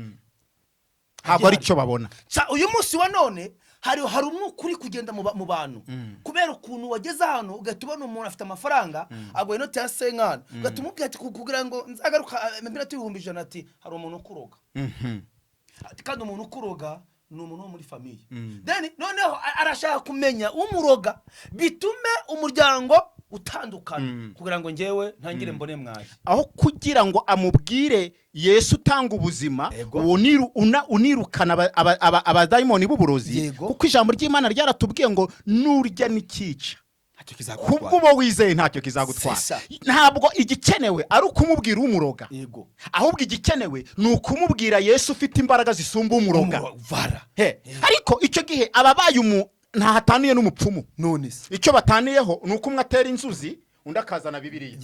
ntabwo ari cyo babona. Uyu munsi wa none hari umwuka uri kugenda mu bantu, kubera ukuntu wageze hano ugahita ubona umuntu afite amafaranga, agoye inoti ya 50, ugahita umubwira ati kugira ngo nzagaruka iminota 1,100, ati hari umuntu ukuroga. Kandi umuntu ukuroga ni umuntu wo muri famiye. Then noneho arashaka kumenya umuroga, bitume umuryango utandukana, kugira ngo ngewe ntangire mbone mwaje, aho kugira ngo amubwire Yesu utanga ubuzima, unirukana abadayimoni b'uburozi, kuko ijambo ry'Imana ryaratubwiye ngo nurya n'ikica, kubwo uba wizeye ntacyo kizagutwara. Ntabwo igikenewe ari ukumubwira umuroga, ahubwo igikenewe ni ukumubwira Yesu ufite imbaraga zisumba umuroga. Ariko icyo gihe ababaye ntahataniye n'umupfumu. None icyo bataniyeho ni uko umwe atera inzuzi, undi akazana Bibiliya.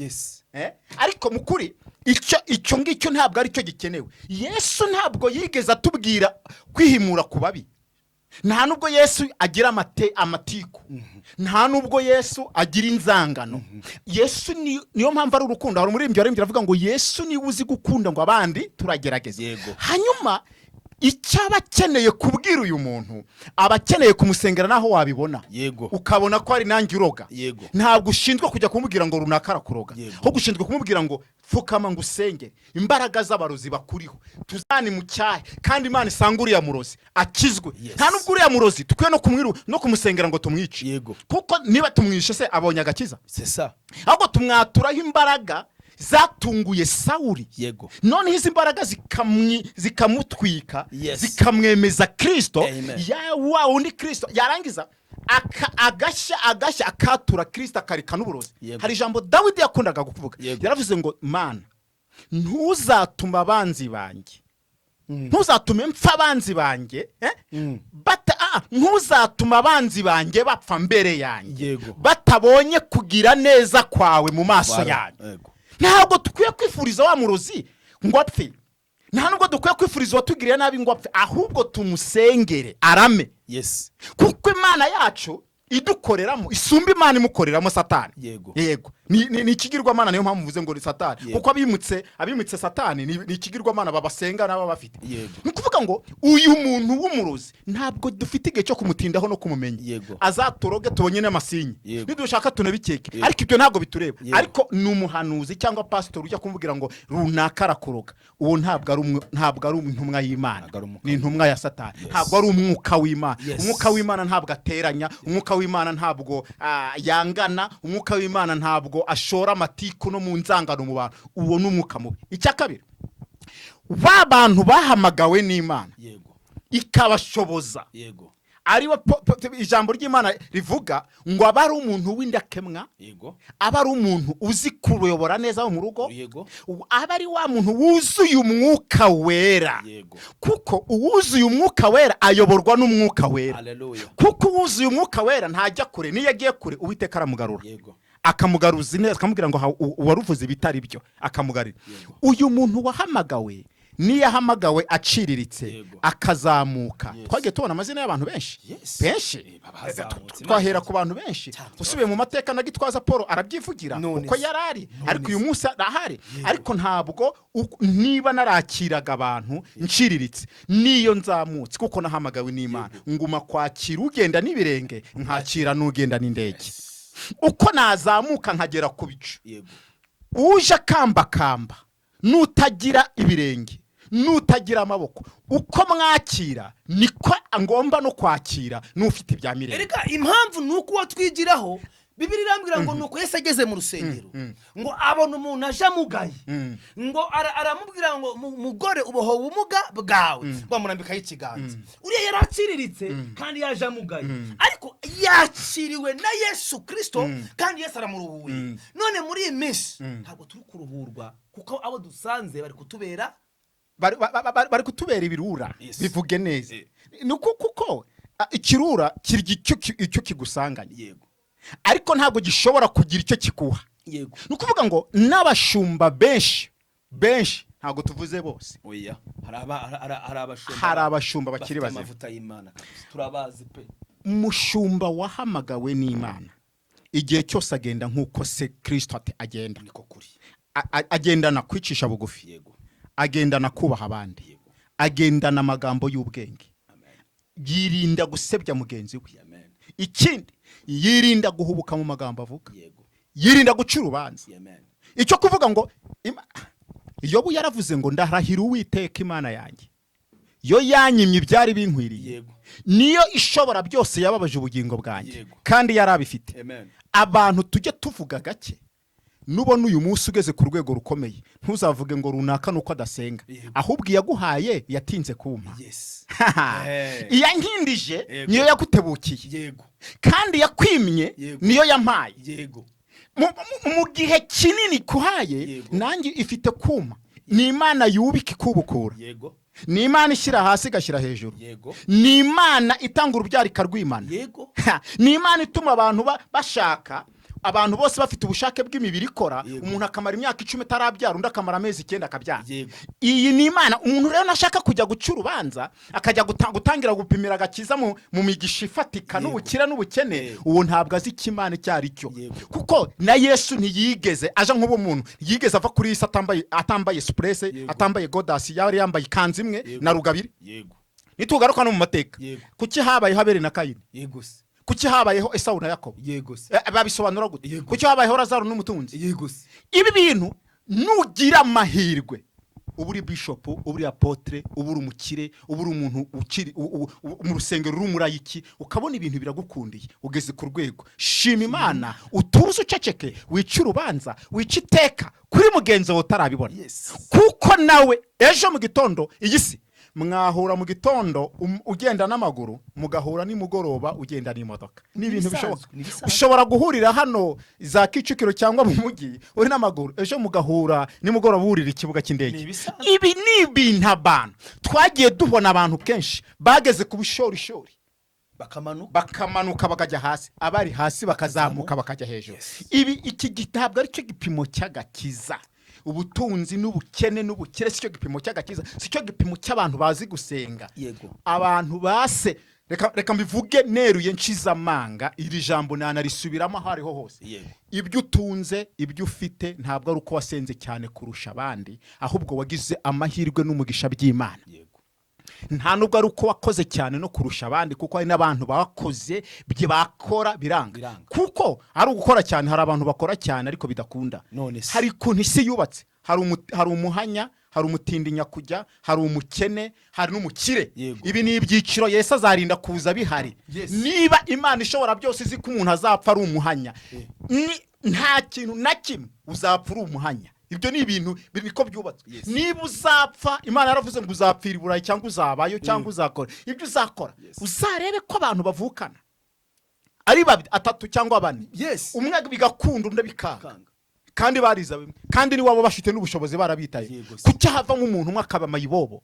Ariko mukuri icyo ngicyo ntabwo ari cyo gikenewe. Yesu ntabwo yigeze atubwira kwihimura ku babi, nta nubwo Yesu agira amatiku, nta nubwo Yesu agira inzangano. Yesu niyo mpamvu ari urukundo. Hari umuririmbyi waririmbye avuga ngo Yesu niwe uzi gukunda ngo abandi turagerageza. Hanyuma icyaba akeneye kubwira uyu muntu, abakeneye kumusengera naho wabibona, ukabona ko ari nanjye uroga. Ntabwo ushinzwe kujya kumubwira ngo runaka arakuroga, ahubwo ushinzwe kumubwira ngo pfukama ngo usenge, imbaraga z'abarozi bakuriho, tuzani mu cyahe, kandi Imana isanga uriya murozi akizwe. Nta nubwo uriya murozi tukwiye no kumusengera ngo tumwice, kuko niba tumwishe se abonye agakiza, ahubwo tumwaturaho imbaraga zatunguye Sawuli. None izi mbaraga zikamutwika, zikamwemeza Kristo, wa undi Kristo yarangiza agashya akatura Kristo akareka n'uburozi. Hari ijambo Dawidi yakundaga kuvuga, yaravuze ngo Mana ntuzatuma abanzi banjye, ntuzatume mpfa abanzi banjye, ntuzatuma abanzi banjye bapfa mbere yanjye, batabonye kugira neza kwawe mu maso yanjye. Ntabwo dukwiye kwifuriza wa murozi ngo apfe, nta nubwo dukwiye kwifuriza watugiriye nabi ngo apfe, ahubwo tumusengere arame. Kuko Imana yacu idukoreramo isumba Imana imukoreramo Satani. Ni ikigirwamana, niyo mpamvu mvuze ngo ni Satani, kuko abimutse Satani ni ikigirwamana babasenga nabo bafite. Ni kuvuga ngo uyu muntu w'umurozi ntabwo dufite igihe cyo kumutindaho no kumumenya. Azaturoge tubonye n'amasinye, nidushaka tunabikeke, ariko ibyo ntabwo bitureba. Ariko ni umuhanuzi cyangwa pastor ujya kumubwira ngo runaka arakuroga, uwo ntabwo ari intumwa y'Imana, ni intumwa ya Satani. Ntabwo ari umwuka w'Imana. Umwuka w'Imana ntabwo ateranya, umwuka w'Imana ntabwo yangana, umwuka w'Imana ntabwo ashora amatiku no mu nzangano mu bantu. Uwo ni umwuka mubi. Icya kabiri, ba bantu bahamagawe n'Imana ikabashoboza, ari ijambo ry'Imana rivuga ngo aba ari umuntu w'indakemwa, aba ari umuntu uzi kuyobora neza mu rugo, aba ari wa muntu wuzuye umwuka wera, kuko uwuzuye umwuka wera ayoborwa n'umwuka wera. Kuko uwuzuye umwuka wera ntajya kure, niyo agiye kure Uwiteka aramugarura. akamugaruza neza akamubwira ngo waruvuze bitari byo akamugarira. Uyu muntu wahamagawe niyo ahamagawe aciriritse akazamuka. Twagiye tubona amazina y'abantu benshi benshi, twahera ku bantu benshi. Usubiye mu mateka na Gitwaza Paul arabyivugira uko yarari, ariko uyu munsi arahari. Ariko ntabwo niba narakiraga abantu nciriritse niyo nzamutse, kuko nahamagawe n'Imana. Nguma kwakira ugenda n'ibirenge, nkakira n'ugenda n'indege. Uko nazamuka nkagera ku bicu, uje kamba nutagira ibirenge, nutagira amaboko, uko mwakira niko ngomba no kwakira n'ufite ibya mirenge. Erega impamvu nuko watwigiraho Bibiliya irambwira ngo nuko Yesu ageze mu rusengero ngo abona umuntu aje amugaye, ngo aramubwira ngo mugore uboho ubumuga bwawe, bamurambikaho ikiganza. Uriya yaraciriritse kandi yaje amugaye, ariko yakiriwe na Yesu Kristo kandi Yesu aramuruhuye. None muri iyi minsi ntabwo turi kuruhurwa, kuko abo dusanze bari kutubera bari kutubera ibirura. Bivuge neza nuko kuko ikirura kirya icyo kigusanganye, ariko ntabwo gishobora kugira icyo kikuha. Nukuvuga ngo n'abashumba benshi ntabwo tuvuze bose, oya hari abashumba bakiri bazima amavuta y'Imana turabazi pe. Umushumba wahamagawe n'Imana igihe cyose agenda nk'uko se Kristo agenda, niko kuri. Agendana kwicisha bugufi, agendana kubaha abandi, agendana amagambo y'ubwenge, yirinda gusebya mugenzi we. Ikindi yirinda guhubuka mu magambo avuga, yirinda guca urubanza. Icyo kuvuga ngo Yobu yaravuze ngo ndarahira Uwiteka Imana yanjye, yo yanyimye ibyari binkwiriye, niyo ishobora byose yababaje ubugingo bwanjye, kandi yarabifite. Abantu tujye tuvuga gake. Nubona uyu munsi ugeze ku rwego rukomeye, ntuzavuge ngo runaka nuko adasenga, ahubwo yaguhaye yatinze kumpa. Iya nkindije niyo yagutebukiye, kandi yakwimye niyo yampaye. Mu gihe kinini kuhaye nanjye ifite kuma. Ni Imana yubika ikubukura, ni Imana ishyira hasi igashyira hejuru, ni Imana itanga urubyaro ikarwimana, ni Imana ituma abantu bashaka, abantu bose bafite ubushake bw'imibiri ikora. Umuntu akamara imyaka 10 atarabyara, undi akamara amezi 9 akabyara. Iyi ni Imana. Umuntu rero nashaka kujya guca urubanza akajya gutangira gupimira agakiza mu migisha ifatika n'ubukira n'ubukene, uwo ntabwo azi ikimana cyari cyo. Kuko na Yesu ntiyigeze aje nk'ubu muntu, yigeze ava kuri Yesu atambaye express, atambaye godasi, yari yambaye kanzu imwe na rugabire. Nitugaruka no mu mateka, kuki habaye Haberi na Kayini? Kuki habayeho Esau na Yakobo? Babisobanura gute? Kuki habayeho Lazaro n'umutunzi? Ibi bintu nugira amahirwe, uburi bishop, uburi apotre, uburi umukire, uburi umuntu ukiri mu rusengero rumurayiki, ukabona ibintu biragukundiye, ugeze ku rwego. Shima Imana, utuze uceceke, wica urubanza, wica iteka kuri mugenzi wawe utarabibona. Kuko nawe ejo mu gitondo igisi mwahura mu gitondo ugenda n'amaguru, mugahura nimugoroba ugenda n'imodoka. Ni ibintu bishoboka. Ushobora guhurira hano za Kicukiro cyangwa mu mujyi uri n'amaguru, ejo mugahura nimugoroba urira ikibuga cy'indege. Ibi ni ibintu abantu twagiye dubona. Abantu kenshi bageze ku bushorishori, bakamanuka bakajya hasi, abari hasi bakazamuka bakajya hejuru. Iki gitabwa ari cyo gipimo cy'agakiza. Ubutunzi n'ubukene n'ubukire sicyo gipimo cy'agakiza, sicyo gipimo cy'abantu bazi gusenga. Abantu base reka mbivuge neruye nshiza amanga, iri jambo nanarisubiramo aho ariho hose. Ibyo utunze, ibyo ufite, ntabwo ari uko wasenze cyane kurusha abandi, ahubwo wagize amahirwe n'umugisha by'Imana. Nta nubwo ari uko wakoze cyane no kurusha abandi, kuko hari n'abantu bakoze bakora biranga. Kuko ari ugukora cyane, hari abantu bakora cyane ariko bidakunda. Hari kuntu isi yubatse, hari umuhanya, hari umutindi nyakujya, hari umukene, hari n'umukire. Ibi ni ibyiciro Yesu azarinda kuza bihari. Niba Imana ishobora byose izi ko umuntu azapfa ari umuhanya, nta kintu na kimwe uzapfa uri umuhanya. Ibyo ni ibintu biko byubatswe. Niba uzapfa, Imana yaravuze ngo uzapfira i Burayi cyangwa uzabayo cyangwa uzakora. Ibyo uzakora uzarebe ko abantu bavukana ari 2 3 cyangwa 4, umwe bigakunda undi bikanga, kandi bariza bimwe, kandi ni wabo bafite n'ubushobozi barabitaye. Kuki hava nk'umuntu umwe akaba mayibobo,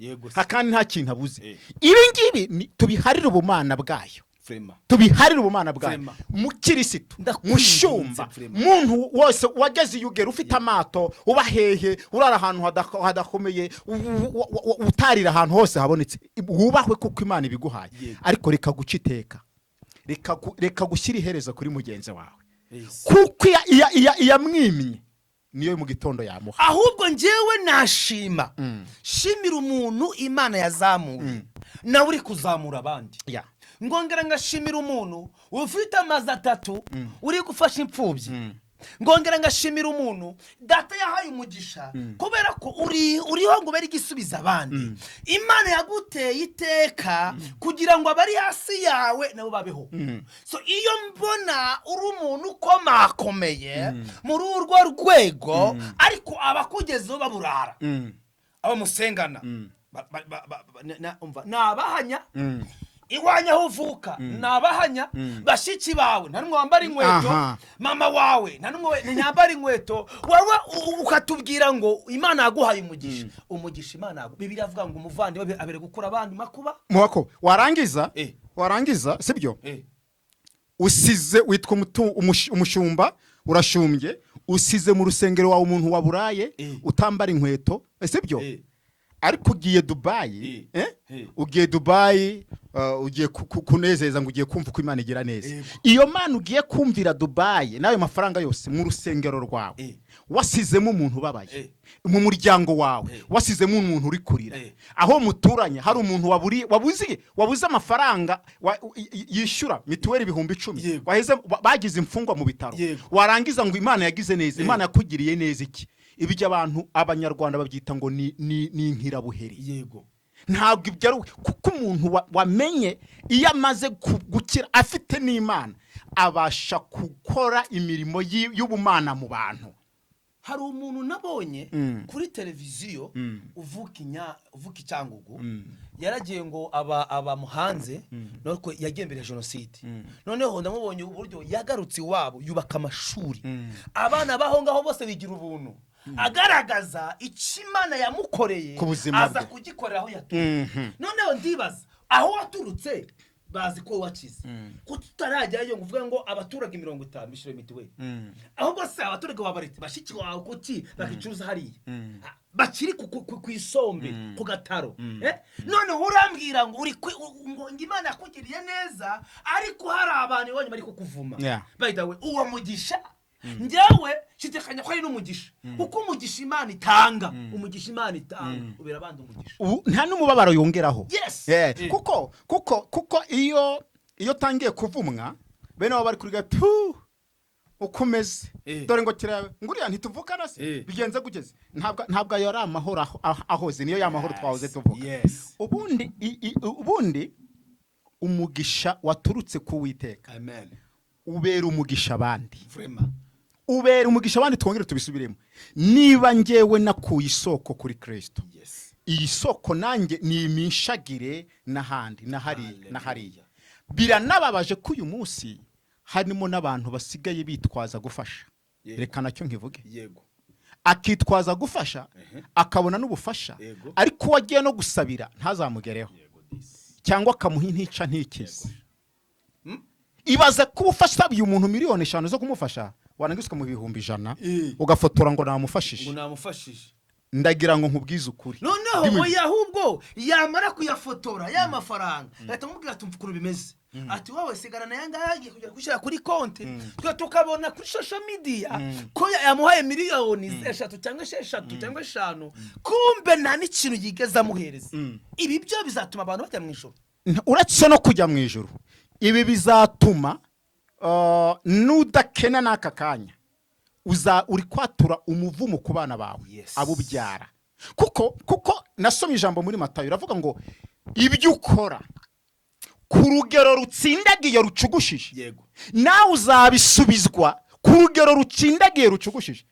kandi nta kintu abuze. Ibi ngibi tubiharira ubumana bwayo. Vraiment. tubiharire ubumana bwayo Vraiment. mukirisitu Ndakwinginze, mushumba vraiment. muntu wose wageze iyugera ufite amato uba hehe urara ahantu hadakomeye utarira ahantu hose habonetse wubahwe kuko Imana ibiguhaye Yego. ariko reka guca iteka reka gushyira iherezo kuri mugenzi wawe Yes. kuko iyamwimye niyo mu gitondo yamuha ahubwo njyewe nashima shimira umuntu Imana yazamuye nawe uri kuzamura abandi ya ngongera ngashimira umuntu ufite amazi 3 uri gufasha imfubyi ngongera ngashimira umuntu data yahaye umugisha kubera ko uriho ngo bari gisubiza abandi Imana yaguteye iteka kugira ngo abari hasi yawe nabo babeho so iyo mbona uri umuntu ukomakomeye muri urwo rwego ariko abakugezeho baburara abamusengana nabahanya iwanya aho uvuka nabahanya bashiki bawe nta numwe wambara inkweto mama wawe nta numwe nyambara inkweto wowe ukatubwira ngo Imana yaguhaye umugisha Imana Bibiliya avuga ngo umuvandimwe abere gukura abandi makuba muhako warangiza sibyo usize witwa umushumba urashumbye usize mu rusengero wawe umuntu waburaye utambara inkweto sibyo ariko ugiye Dubai ugiye Dubai ugiye kunezeza ngo ugiye kumva ko Imana igira neza iyo Mana ugiye kumvira Dubai nayo mafaranga yose mu rusengero rwawe wasizemo umuntu babaye mu muryango wawe wasizemo umuntu uri kurira aho muturanye hari umuntu wabuze amafaranga yishyura mituweli 10,000 waheze bagize imfungwa mu bitaro warangiza ngo Imana yagize neza Imana yakugiriye neza iki ibyo abantu abanyarwanda babyita ngo ni inkirabuheri yego ntabwo ibyo ari kuko umuntu wamenye iyo amaze gukira afite n'Imana abasha gukora imirimo y'ubumana mu bantu hari umuntu nabonye kuri televiziyo uvuka Icyangugu yaragiye ngo aba muhanze nuko yagembere jenoside noneho ndamubonye uburyo yagarutse iwabo yubaka amashuri abana baho ngaho bose bigira ubuntu agaragaza Imana yamukoreye aza kugikorera aho yaturutse noneho ndibaza aho waturutse bazi ko wakize ko tutarajyayo ngo uvuge ngo abaturage 50 bishire mitiwe ahubwo se abaturage babarite bashiki wawe kuki bakicuza hariya bakiri ku isombe ku gataro noneho urambwira ngo ngo Imana yakugiriye neza ariko hari abantu bonyine bari kukuvuma bayidawe uwo mugisha njyawe shitekanya ko ari n'umugisha kuko umugisha Imana itanga ubera abandi umugisha nta n'umubabaro yongeraho kuko iyo tangiye kuvumwa bene abo bari kuriga ukomeze dore ngo kirawe nguriya ntituvukana se bigenze gugeze ntabwo ayo ari amahoro ahoze niyo y'amahoro twahoze tuvuga ubundi umugisha waturutse ku Uwiteka ubera umugisha abandi ubera umugisha abandi twongere tubisubiremo niba ngewe nakuye isoko kuri Kristo iyi soko nanjye ni imishagire n'ahandi n'ahariya biranababaje ko uyu munsi harimo n'abantu basigaye bitwaza gufasha reka nacyo nkivuge akitwaza gufasha akabona n'ubufasha ariko wagiye no gusabira ntazamugereho cyangwa akamuha intica ntikize ibaze ko ufasha umuntu 5,000,000 zo kumufasha warangiswe mu 100,000 ugafotora ngo namufashije ndagira ngo nkubwize ukuri noneho ahubwo yamara kuyafotora ya mafaranga leta mubwira tumfukuru bimeze ati wowe sigarana yanga yagiye kujya gushyira kuri konti tukabona kuri social media ko yamuhaye miliyoni 3 cyangwa 6 cyangwa 5 kumbe nta n'ikintu yigeza muhereza ibi byo bizatuma abantu bajya mu ijuru uretse no kujya mu ijuru ibi bizatuma nudakena n'aka kanya uri kwatura umuvumo ku bana bawe abubyara kuko nasomye ijambo muri Matayo ravuga ngo ibyo ukora ku rugero rutsindagiye rucugushije nawe uzabisubizwa ku rugero rutsindagiye rucugushije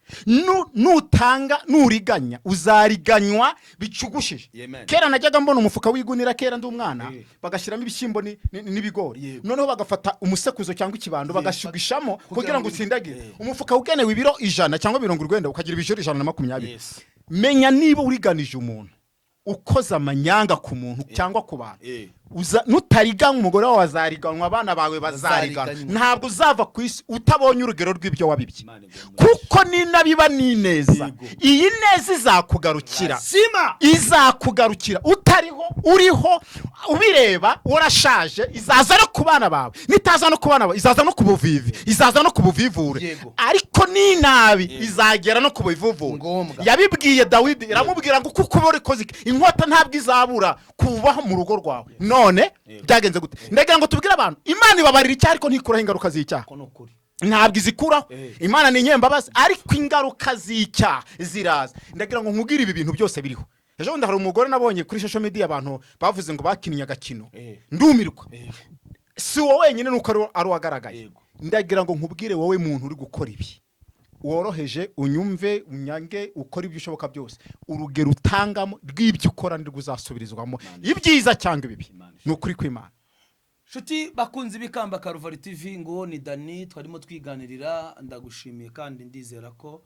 nutanga nuriganya uzariganywa bicugushije kera najyaga mbona umufuka wigunira kera ndi umwana bagashyiramo ibishyimbo n'ibigori noneho bagafata umusekuzo cyangwa ikibando bagashugishamo kugira ngo utsindagire umufuka ugenewe ibiro 100 cyangwa 90 ukagira ibijoro 120 menya niba uriganije umuntu ukoza amanyanga ku muntu cyangwa ku bantu nutariganywa umugore wawe azariganwa, abana bawe bazariganwa. Bazariganywa. Ntabwo uzava ku isi utabonye urugero rw'ibyo wabibye, Imana igomba kuko ninabiba n'ineza, Yego. iyi neza izakugarukira, Lazima. izakugarukira utariho, uriho ubireba warashaje, izaza no ku bana bawe, nitaza no ku bana bawe izaza no ku buvivi, izaza no ku buvivure, Yego. ariko n'inabi izagera no ku buvivure. Ngombwa. Yabibwiye Dawidi, iramubwira ngo kuko uba urikoze inkota ntabwo izabura kubaho mu rugo rwawe. None byagenze gute? Ndagira ngo tubwire abantu, Imana ibabarira icyaha ariko ntikuraho ingaruka z'icyaha. Ko nukuri. Ntabwo izikuraho. Imana ni inyembabazi, ariko ingaruka z'icyaha ziraza. Ndagira ngo nkubwire ibi bintu byose biriho. Ejo bundi hari umugore nabonye kuri social media abantu bavuze ngo bakinnye agakino, ndumirwa. Si wowe wenyine nuko ari uwagaragaye. Ndagira ngo nkubwire wowe muntu uri gukora ibi, woroheje, unyumve, unyange, ukora ibyo ushoboka byose, urugero utangamo rw'ibyo ukora nirwo uzasubirizwamo, ibyiza cyangwa ibibi. Ni ukuri kw'Imana. Nshuti bakunzi b'Ikamba Karuvari TV, ngo ni Dani twarimo twiganirira. Ndagushimiye kandi ndizera ko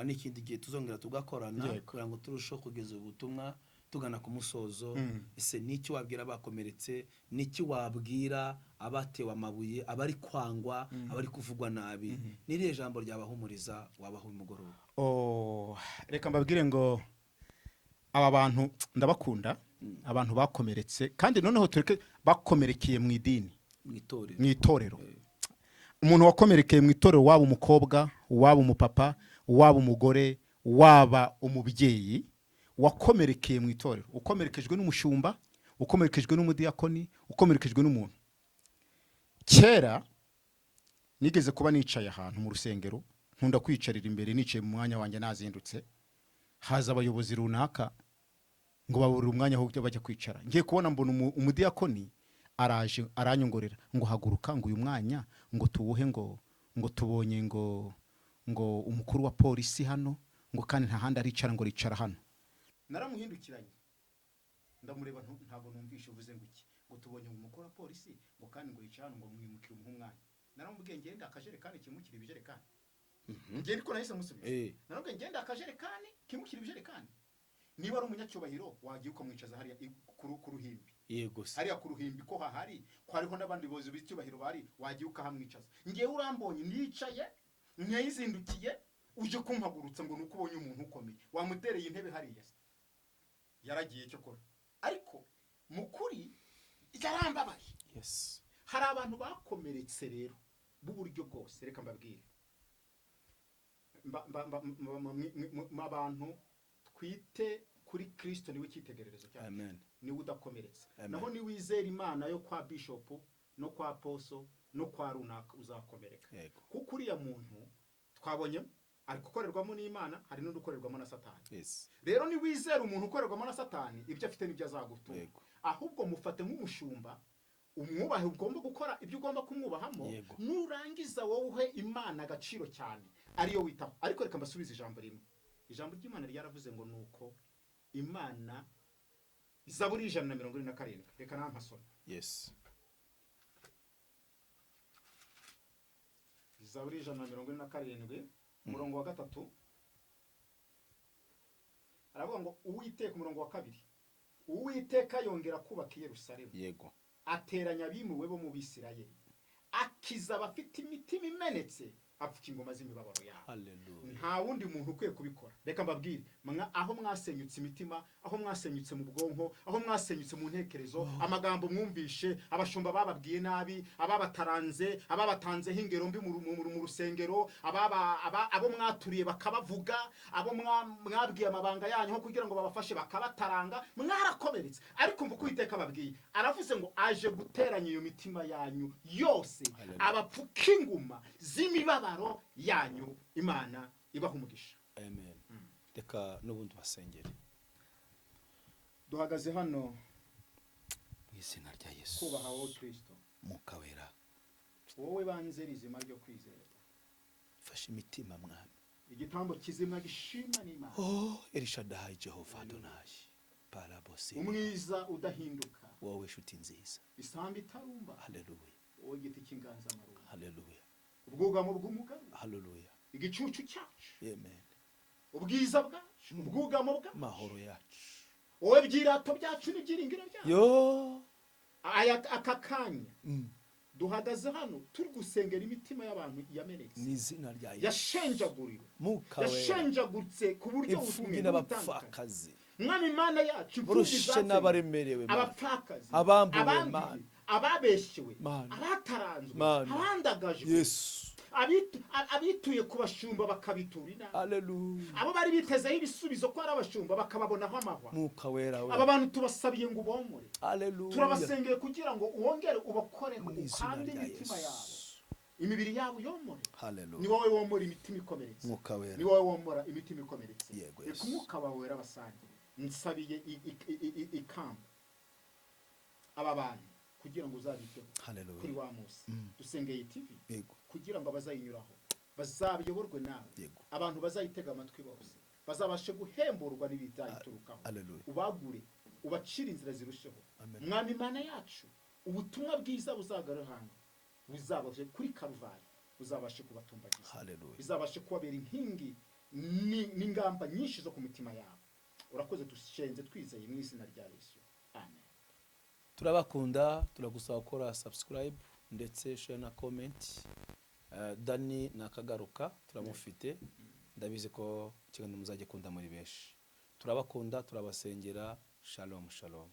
n'ikindi gihe tuzongera tugakorana kugira ngo turusheho kugeza ubutumwa tugana ku musozo. Ese niki wabwira abakomeretse, niki wabwira abatewe amabuye, abari kwangwa, abari kuvugwa nabi? Niriye jambo ryabahumuriza wabaho umugoroba? Reka mbabwire ngo aba bantu ndabakunda, abantu bakomeretse, kandi noneho tureke bakomerekeye mu idini, mu itorero. Umuntu wakomerekeye mu itorero, waba umukobwa, waba umupapa, waba umugore, waba umubyeyi, wakomerekeye mu itorero, ukomerekejwe n'umushumba, ukomerekejwe n'umudiyakoni, ukomerekejwe n'umuntu. Kera nigeze kuba nicaye ahantu mu rusengero, nkunda kwicarira imbere, nicaye mu mwanya wanjye nazindutse, haza abayobozi runaka ngo baburire umwanya aho bajya kwicara. Ngiye kubona mbona umudiyakoni araje aranyongorera ngo haguruka, ngo uyu mwanya ngo tuwuhe, ngo tubonye ngo umukuru wa polisi hano, ngo kandi nta handi aricara, ngo ricara hano. Naramuhindukiranye ndamureba, ntabwo numvishe uvuze ngo iki, ngo tubonye umukuru wa polisi, ngo kandi ngo yicara hano, ngo mwimukire umwanya. Naramubwiye ngenda akajerekani kimukira ibijerekani. Ngiye ariko nahise musubiza. Naramubwiye ngenda akajerekani kimukira ibijerekani. Niba ari umunyacyubahiro wagiye ukamwicaza hariya ku ruhimbi. Yego se. Hariya ku ruhimbi ko hahari, ko hariho n'abandi bozi b'icyubahiro bari, wagiye ukahamwicaza. Ngiye urambonye nicaye, nyayizindukiye, uje kumpagurutsa ngo nuko ubonye umuntu ukomeye, wamutereye intebe hariya se. Yaragiye cyo kora. Ariko mukuri yarambabaje. Yes. Hari abantu bakomeretse rero b'uburyo bwose. Reka mbabwire, abantu twite kuri Kristo niwe cyitegererezo cyacu. Amen. Niwe udakomeretse. Naho ni wizera Imana yo kwa bishop no kwa apostle no kwa runaka uzakomereka. Kuko uriya muntu twabonye ari gukorerwamo n'Imana, hari n'udukorerwamo na Satani. Yes. Rero ni wizera umuntu ukorerwamo na Satani, ibyo afite n'ibyo azagutura. Ahubwo mufate nk'umushumba, umwubahe, ugomba gukora ibyo ugomba kumwubahamo. Nurangiza wowe Imana agaciro cyane ariyo witaho. Ariko reka mbasubize ijambo rimwe. Ijambo ry'Imana ryaravuze ngo nuko Imana, Zaburi 147. Reka nampasoma. Yes. Zaburi 147 umurongo wa 3. Aravuga ngo Uwiteka, umurongo wa 2, Uwiteka yongera kubaka Yerusalemu. Yego. Ateranya abimuwe bo mu Bisirayeli, akiza abafite imitima imenetse, apfuka ingoma z'imibabaro yabo. Hallelujah. Nta wundi muntu ukwiye kubikora. Reka mbabwire, aho mwasenyutse imitima, aho mwasenyutse mu bwonko, aho mwasenyutse mu ntekerezo, amagambo mwumvishe, abashumba bababwiye nabi, ababataranze, ababatanzeho ingero mbi mu rusengero, abo mwaturiye bakabavuga, abo mwabwiye amabanga yanyu nko kugira ngo babafashe bakabataranga, mwarakomeretse. Ariko mvuko Uwiteka babwiye, aravuze ngo aje guteranya iyo mitima yanyu yose, abapfuka inguma z'imibabaro yanyu. Imana ibaha umugisha. Amen. Reka n'ubundi basengere. Duhagaze hano mu izina rya Yesu. Kubaha wowe Kristo, Mukawera, wowe banze rizima ryo kwizera. fasha imitima mwami. Igitambo kizima gishima n'Imana. Elishadai Jehova Adonai. Parabosi. Umwiza udahinduka. Wowe shuti nziza. Isambi itarumba. Hallelujah. Wowe giti cy'inganza marumba. Hallelujah. Ubwugamo bw'umugabo. Hallelujah. Igicucu cyacu. Amen. Ubwiza bwacu, ubwugamo bwacu. Mahoro yacu. Wowe byirato byacu n'ibyiringiro byacu. Yo. aka kanya duhagaze hano turi gusengera imitima y'abantu yamenetse mu izina rya Yesu yashenjaguriwe Mwuka wera yashenjagutse ku buryo imfubyi n'abapfakazi mwami imana yacu burushe n'abaremerewe Mana. abapfakazi Abambuwe, abambuye, Mana. ababeshyewe Mana. abataranzwe Mana. abandagajwe Yesu abituye ku bashumba bakabitura inama haleluya abo bari bitezeho ibisubizo ko ari abashumba bakababonaho amahwa Mwuka wera we aba bantu tubasabiye ngo ubomore haleluya turabasengeye kugira ngo wongere ubakoreho mu izina ukande rya imitima yabo Yesu imibiri yabo yomore ni haleluya wowe womora imitima ikomeretse Mwuka wera ni wowe womora imitima ikomeretse Yego, reka Yesu. umwuka wawe wera basangire nsabiye ikamba aba bantu kugira ngo uzabiteho kuri haleluya wa munsi dusengeye TV yego kugira ngo abazayinyuraho bazabiyoborwe nawe Yego. abantu bazayitega amatwi bose bazabashe guhemburwa n'ibizayiturukaho haleluya ubagure ubacire inzira zirusheho Amen. mwami Imana yacu ubutumwa bwiza buzagarahanga buzabaje kuri Karuvali buzabashe kubatumbagiza haleluya bizabashe kubabera inkingi n'ingamba nyinshi zo ku mitima yabo urakoze dushenze twizeye mu izina rya Yesu amen. turabakunda turagusaba gukora subscribe ndetse share na comment. Dani nakagaruka turamufite ndabizi ko ikiganiro muzagikunda muri benshi turabakunda turabasengera shalom shalom.